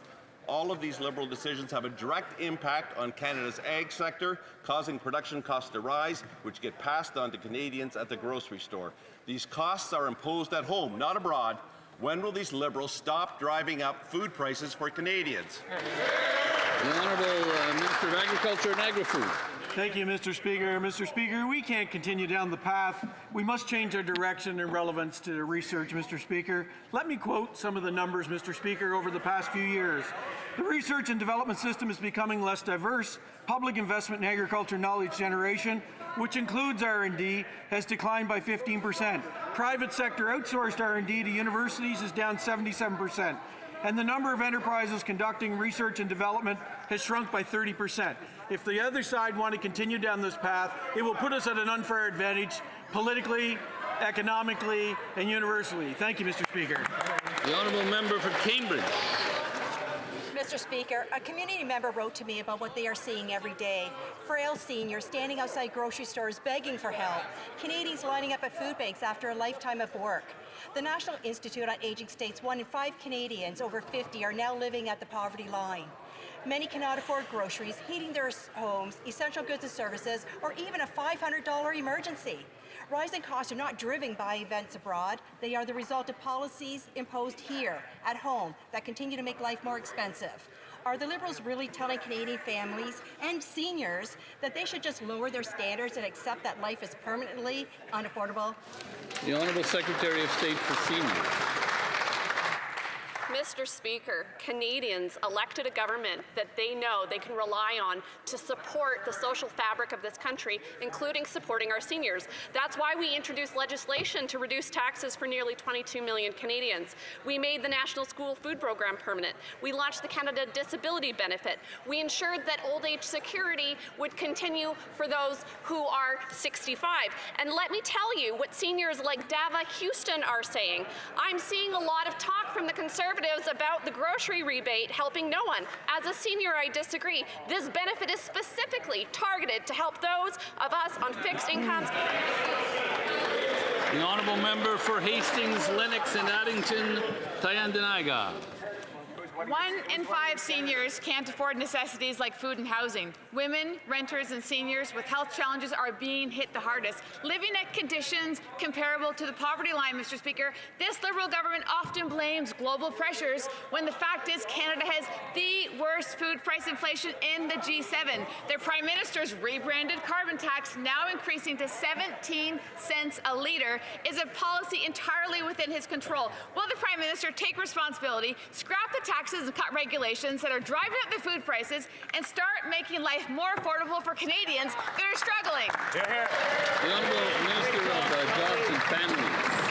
All of these Liberal decisions have a direct impact on Canada's ag sector, causing production costs to rise, which get passed on to Canadians at the grocery store. These costs are imposed at home, not abroad. When will these Liberals stop driving up food prices for Canadians? The Honourable Minister of Agriculture and Agri-Food. Thank you, Mr. Speaker. Mr. Speaker, we can't continue down the path. We must change our direction and relevance to research, Mr. Speaker. Let me quote some of the numbers, Mr. Speaker, over the past few years. The research and development system is becoming less diverse. Public investment in agriculture knowledge generation, which includes R&D, has declined by 15%. Private sector outsourced R&D to universities is down 77%. and the number of enterprises conducting research and development has shrunk by 30%. If the other side want to continue down this path, it will put us at an unfair advantage politically, economically, and universally. Thank you, Mr. Speaker. The honourable member for Cambridge. Mr. Speaker, a community member wrote to me about what they are seeing every day. Frail seniors standing outside grocery stores begging for help. Canadians lining up at food banks after a lifetime of work. The National Institute on Aging states 1 in 5 Canadians over 50 are now living at the poverty line. Many cannot afford groceries, heating their homes, essential goods and services, or even a $500 emergency. Rising costs are not driven by events abroad. They are the result of policies imposed here, at home, that continue to make life more expensive. Are the Liberals really telling Canadian families and seniors that they should just lower their standards and accept that life is permanently unaffordable? The Honourable Secretary of State for Seniors. Mr. Speaker, Canadians elected a government that they know they can rely on to support the social fabric of this country, including supporting our seniors. That's why we introduced legislation to reduce taxes for nearly 22 million Canadians. We made the National School Food Program permanent. We launched the Canada Disability Benefit. We ensured that old age security would continue for those who are 65. And let me tell you what seniors like Dava Houston are saying. I'm seeing a lot of talk from the Conservatives about the grocery rebate helping no one. As a senior, I disagree. This benefit is specifically targeted to help those of us on fixed incomes. The honourable member for Hastings, Lennox and Addington, Tyandanaiga. 1 in 5 seniors can't afford necessities like food and housing. Women, renters, and seniors with health challenges are being hit the hardest, living at conditions comparable to the poverty line, Mr. Speaker. This Liberal government often blames global pressures when the fact is Canada has the worst food price inflation in the G7. Their Prime Minister's rebranded carbon tax, now increasing to 17 cents a litre, is a policy entirely within his control. Will the Prime Minister take responsibility, scrap the tax and cut regulations that are driving up the food prices and start making life more affordable for Canadians that are struggling? The Honourable Minister of Jobs and Families.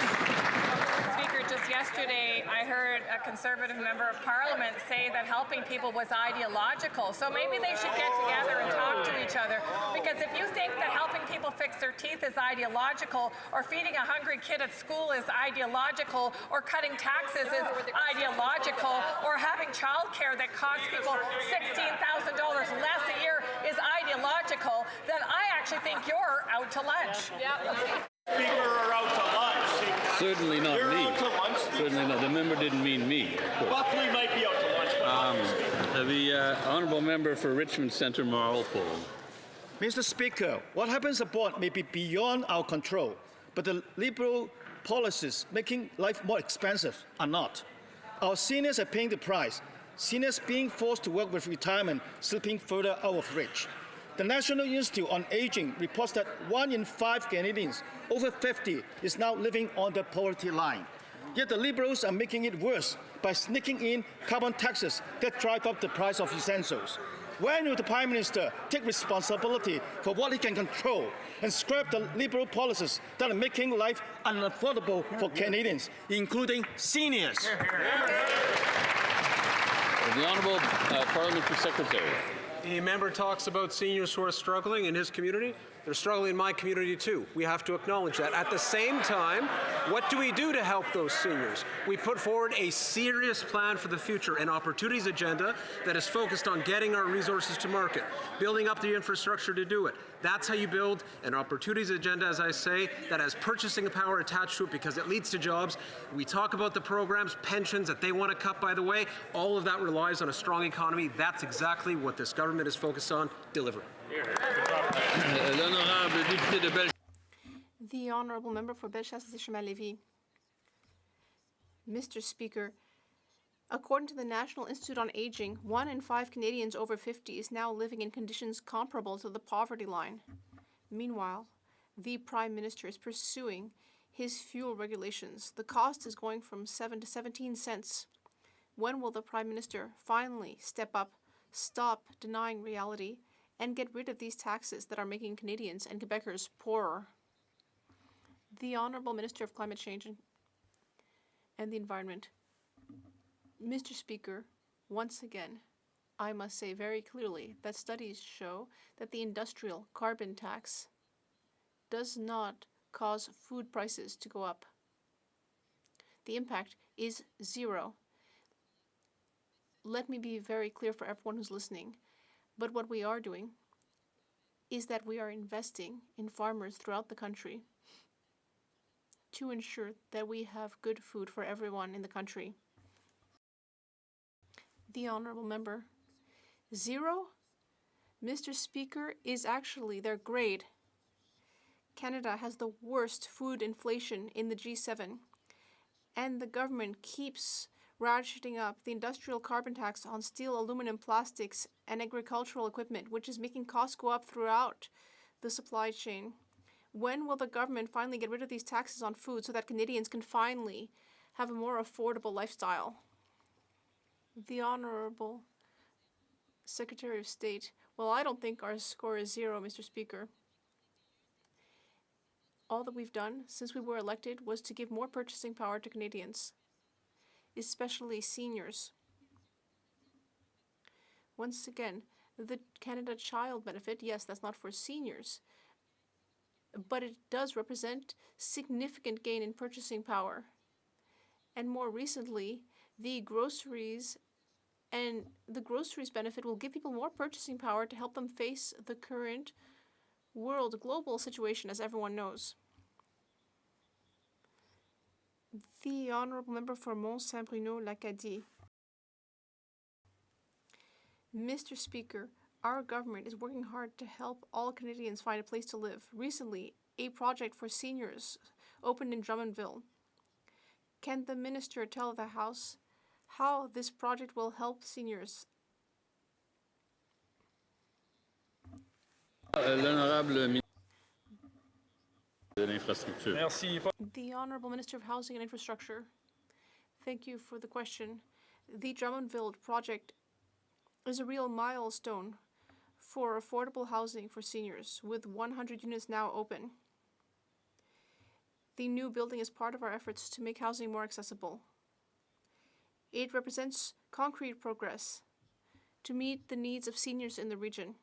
Speaker, just yesterday I heard a Conservative member of Parliament say that helping people was ideological. So maybe they should get together and talk to each other. Because if you think that helping people fix their teeth is ideological, or feeding a hungry kid at school is ideological, or cutting taxes is ideological, or having childcare that costs people $16,000 less a year is ideological, then I actually think you're out to lunch. Speaker are out to lunch. Certainly not You're me. out to lunch, Certainly not. The member didn't mean me, of course. Buckley might be out to lunch, but not the Speaker. The honourable member for Richmond Centre, Marlpole. Mr. Speaker, what happens abroad may be beyond our control, but the Liberal policies making life more expensive are not. Our seniors are paying the price. Seniors being forced to work with retirement slipping further out of reach. The National Institute on Aging reports that 1 in 5 Canadians over 50 is now living on the poverty line. Yet the Liberals are making it worse by sneaking in carbon taxes that drive up the price of essentials. When will the Prime Minister take responsibility for what he can control and scrap the Liberal policies that are making life unaffordable for Canadians, including seniors? The Honourable Parliamentary Secretary. The member talks about seniors who are struggling in his community. They're struggling in my community too. We have to acknowledge that. At the same time, what do we do to help those seniors? We put forward a serious plan for the future, an opportunities agenda that is focused on getting our resources to market, building up the infrastructure to do it. That's how you build an opportunities agenda, as I say, that has purchasing power attached to it because it leads to jobs. We talk about the programs, pensions that they want to cut, by the way. All of that relies on a strong economy. That's exactly what this government is focused on delivering. The Honourable Member for Bellechasse-Chemin-Lévis. Mr. Speaker, according to the National Institute on Aging, 1 in 5 Canadians over 50 is now living in conditions comparable to the poverty line. Meanwhile, the Prime Minister is pursuing his fuel regulations. The cost is going from 7 to 17 cents. When will the Prime Minister finally step up, stop denying reality, and get rid of these taxes that are making Canadians and Quebecers poorer? The Honourable Minister of Climate Change and the Environment. Mr. Speaker, once again, I must say very clearly that studies show that the industrial carbon tax does not cause food prices to go up. The impact is zero. Let me be very clear for everyone who's listening. But what we are doing is that we are investing in farmers throughout the country to ensure that we have good food for everyone in the country. The honourable member. Zero, Mr. Speaker, is actually their grade. Canada has the worst food inflation in the G7, and the government keeps ratcheting up the industrial carbon tax on steel, aluminum, plastics, and agricultural equipment, which is making costs go up throughout the supply chain. When will the government finally get rid of these taxes on food so that Canadians can finally have a more affordable lifestyle? The Honourable Secretary of State. Well, I don't think our score is zero, Mr. Speaker. All that we've done since we were elected was to give more purchasing power to Canadians, especially seniors. Once again, the Canada Child Benefit, yes, that's not for seniors, but it does represent significant gain in purchasing power. And more recently, the groceries benefit will give people more purchasing power to help them face the current global situation, as everyone knows. The Honourable Member for Mont-Saint-Bruno-L'Acadie. Mr. Speaker, our government is working hard to help all Canadians find a place to live. Recently, a project for seniors opened in Drummondville. Can the Minister tell the House how this project will help seniors? L'honorable The Honourable Minister of Housing and Infrastructure. Thank you for the question. The Drummondville project is a real milestone for affordable housing for seniors, with 100 units now open. The new building is part of our efforts to make housing more accessible. It represents concrete progress to meet the needs of seniors in the region.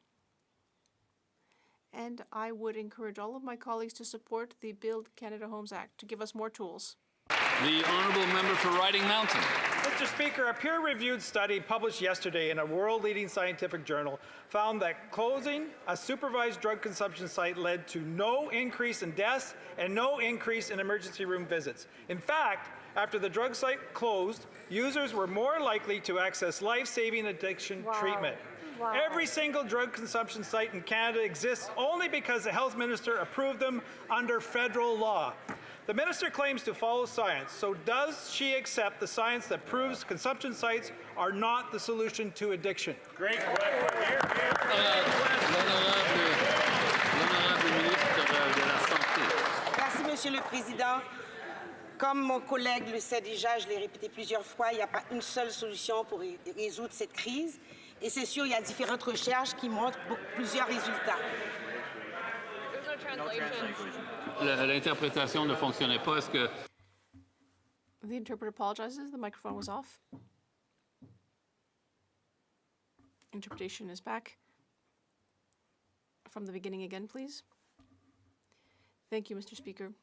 And I would encourage all of my colleagues to support the Build Canada Homes Act to give us more tools. The Honourable Member for Riding Mountain. Mr. Speaker, a peer-reviewed study published yesterday in a world-leading scientific journal found that closing a supervised drug consumption site led to no increase in deaths and no increase in emergency room visits. In fact, after the drug site closed, users were more likely to access life-saving addiction treatment. Wow. Every single drug consumption site in Canada exists only because the health minister approved them under federal law. The minister claims to follow science, so does she accept the science that proves consumption sites are not the solution to addiction? Great question. Merci, Monsieur le Président. Comme mon collègue le sait déjà, je l'ai répété plusieurs fois, il n'y a pas une seule solution pour résoudre cette crise. Et c'est sûr, il y a différentes recherches qui montrent plusieurs résultats. L'interprétation ne fonctionnait pas. Est-ce que... The interpreter apologizes. The microphone was off. Interpretation is back. From the beginning again, please. Thank you, Mr. Speaker.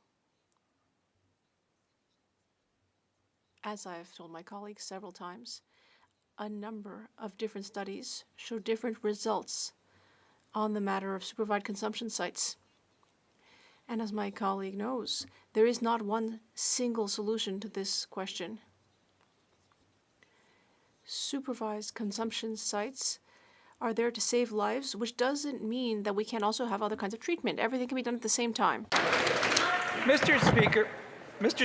As I have told my colleagues several times, a number of different studies show different results on the matter of supervised consumption sites. And as my colleague knows, there is not one single solution to this question. Supervised consumption sites are there to save lives, which doesn't mean that we can't also have other kinds of treatment. Everything can be done at the same time. Mr.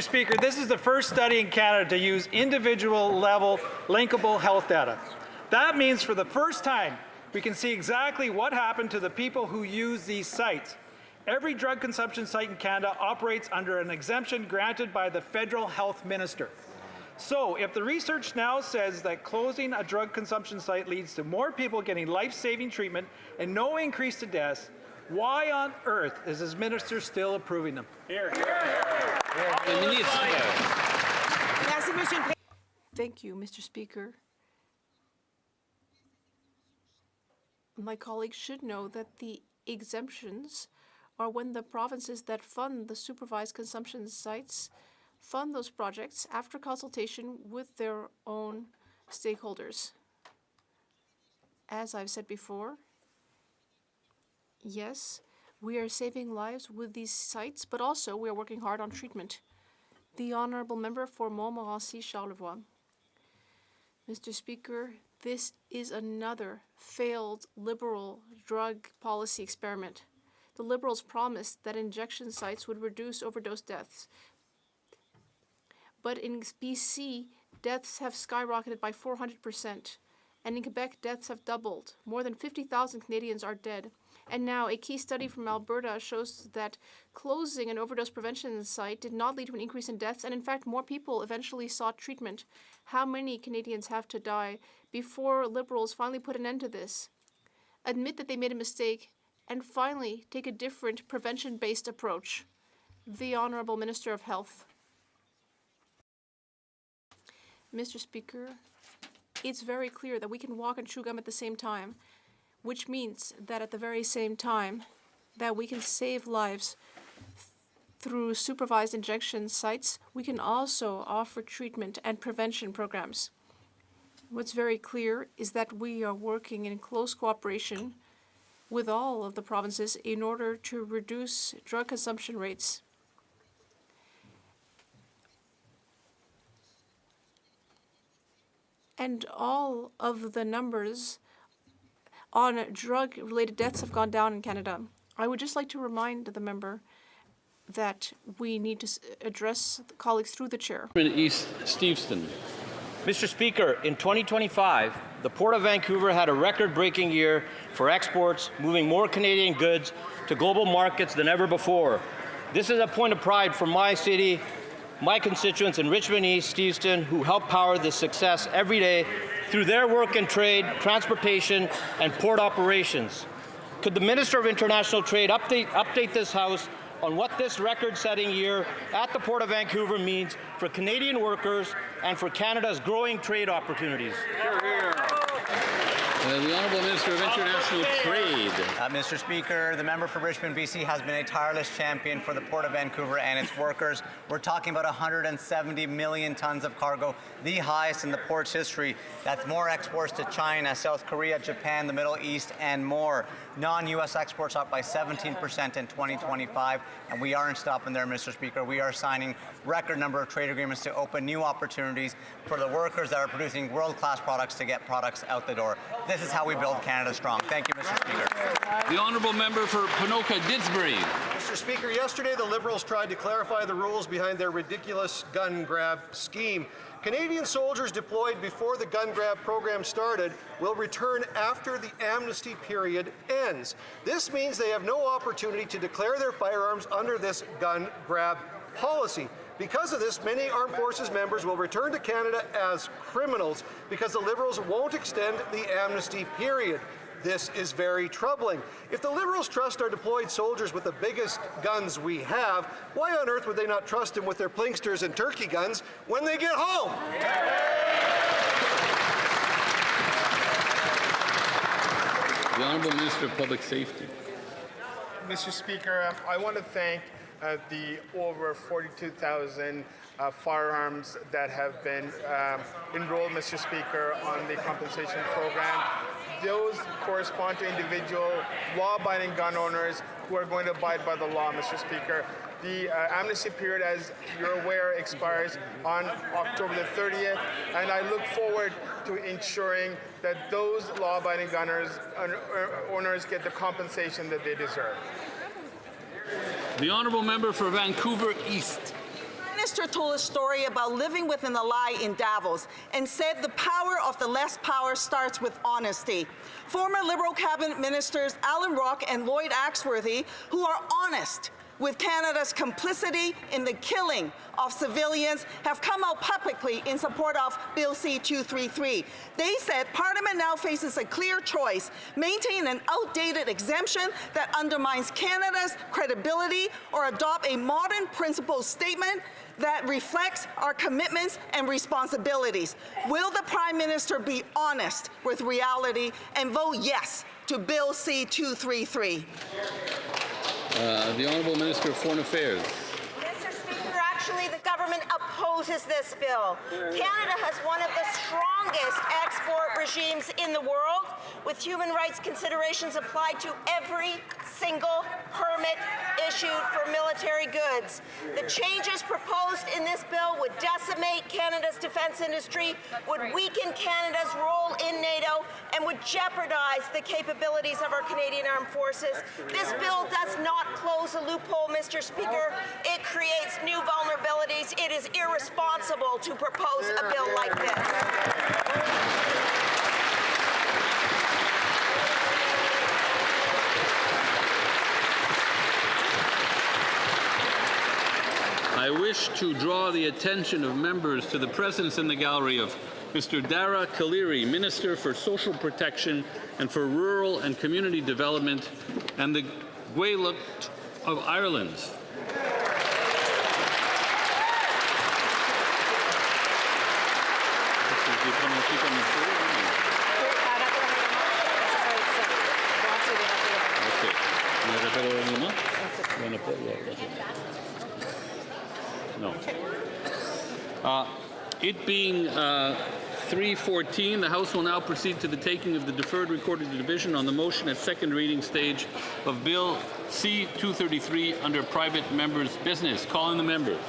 Speaker, this is the first study in Canada to use individual-level linkable health data. That means for the first time, we can see exactly what happened to the people who use these sites. Every drug consumption site in Canada operates under an exemption granted by the federal health minister. So, if the research now says that closing a drug consumption site leads to more people getting life-saving treatment and no increase to deaths, why on earth is this minister still approving them? Merci, Monsieur le Président. Thank you, Mr. Speaker. My colleagues should know that the exemptions are when the provinces that fund the supervised consumption sites fund those projects after consultation with their own stakeholders. As I've said before, yes, we are saving lives with these sites, but also we are working hard on treatment. The Honourable Member for Montmorency Charlevoix. Mr. Speaker, this is another failed Liberal drug policy experiment. The Liberals promised that injection sites would reduce overdose deaths. But in BC, deaths have skyrocketed by 400%. And in Quebec, deaths have doubled. More than 50,000 Canadians are dead. And now a key study from Alberta shows that closing an overdose prevention site did not lead to an increase in deaths, and in fact, more people eventually sought treatment. How many Canadians have to die before Liberals finally put an end to this? Admit that they made a mistake, and finally take a different prevention-based approach. The Honourable Minister of Health. Mr. Speaker, it's very clear that we can walk and chew gum at the same time, which means that at the very same time that we can save lives through supervised injection sites, we can also offer treatment and prevention programs. What's very clear is that we are working in close cooperation with all of the provinces in order to reduce drug consumption rates. And all of the numbers on drug-related deaths have gone down in Canada. I would just like to remind the member that we need to address the colleagues through the chair. East Steveston. Mr. Speaker, in 2025, the Port of Vancouver had a record-breaking year for exports, moving more Canadian goods to global markets than ever before. This is a point of pride for my city, my constituents in Richmond East, Steveston, who help power this success every day through their work in trade, transportation, and port operations. Could the Minister of International Trade update this House on what this record-setting year at the Port of Vancouver means for Canadian workers and for Canada's growing trade opportunities? Hear, hear. The Honourable Minister of International Trade. Mr. Speaker, the member for Richmond, BC has been a tireless champion for the Port of Vancouver and its workers. We're talking about 170 million tons of cargo, the highest in the port's history. That's more exports to China, South Korea, Japan, the Middle East, and more. Non-U.S. exports up by 17% in 2025, and we aren't stopping there, Mr. Speaker. We are signing record number of trade agreements to open new opportunities for the workers that are producing world-class products to get products out the door. This is how we build Canada strong. Thank you, Mr. Speaker. The Honourable Member for Ponoka-Didsbury. Mr. Speaker, yesterday the Liberals tried to clarify the rules behind their ridiculous gun grab scheme. Canadian soldiers deployed before the gun grab program started will return after the amnesty period ends. This means they have no opportunity to declare their firearms under this gun grab policy. Because of this, many Armed Forces members will return to Canada as criminals because the Liberals won't extend the amnesty period. This is very troubling. If the Liberals trust our deployed soldiers with the biggest guns we have, why on earth would they not trust them with their plinksters and turkey guns when they get home? The Honourable Minister of Public Safety. Mr. Speaker, I want to thank the over 42,000 firearms that have been enrolled, Mr. Speaker, on the compensation program. Those correspond to individual law-abiding gun owners who are going to abide by the law, Mr. Speaker. The amnesty period, as you're aware, expires on October the 30th, and I look forward to ensuring that those law-abiding gun owners get the compensation that they deserve. The Honourable Member for Vancouver East. The minister told a story about living within a lie in Davos and said the power of the less power starts with honesty. Former Liberal cabinet ministers Alan Rock and Lloyd Axworthy, who are honest, with Canada's complicity in the killing of civilians have come out publicly in support of Bill C-233. They said Parliament now faces a clear choice: maintain an outdated exemption that undermines Canada's credibility, or adopt a modern principles statement that reflects our commitments and responsibilities. Will the Prime Minister be honest with reality and vote yes to Bill C-233? The Honourable Minister of Foreign Affairs. Mr. Speaker, actually the government opposes this bill. Canada has one of the strongest export regimes in the world, with human rights considerations applied to every single permit issued for military goods. The changes proposed in this bill would decimate Canada's defence industry, would weaken Canada's role in NATO, and would jeopardize the capabilities of our Canadian Armed Forces. This bill does not close a loophole, Mr. Speaker. It creates new vulnerabilities. It is irresponsible to propose a bill like this. I wish to draw the attention of members to the presence in the gallery of Mr. Dara Kaliri, Minister for Social Protection and for Rural and Community Development, and the Gaeltacht of Ireland. No. It being 3:14, the House will now proceed to the taking of the deferred recorded division on the motion at second reading stage of Bill C-233 under private members' business. Calling the members.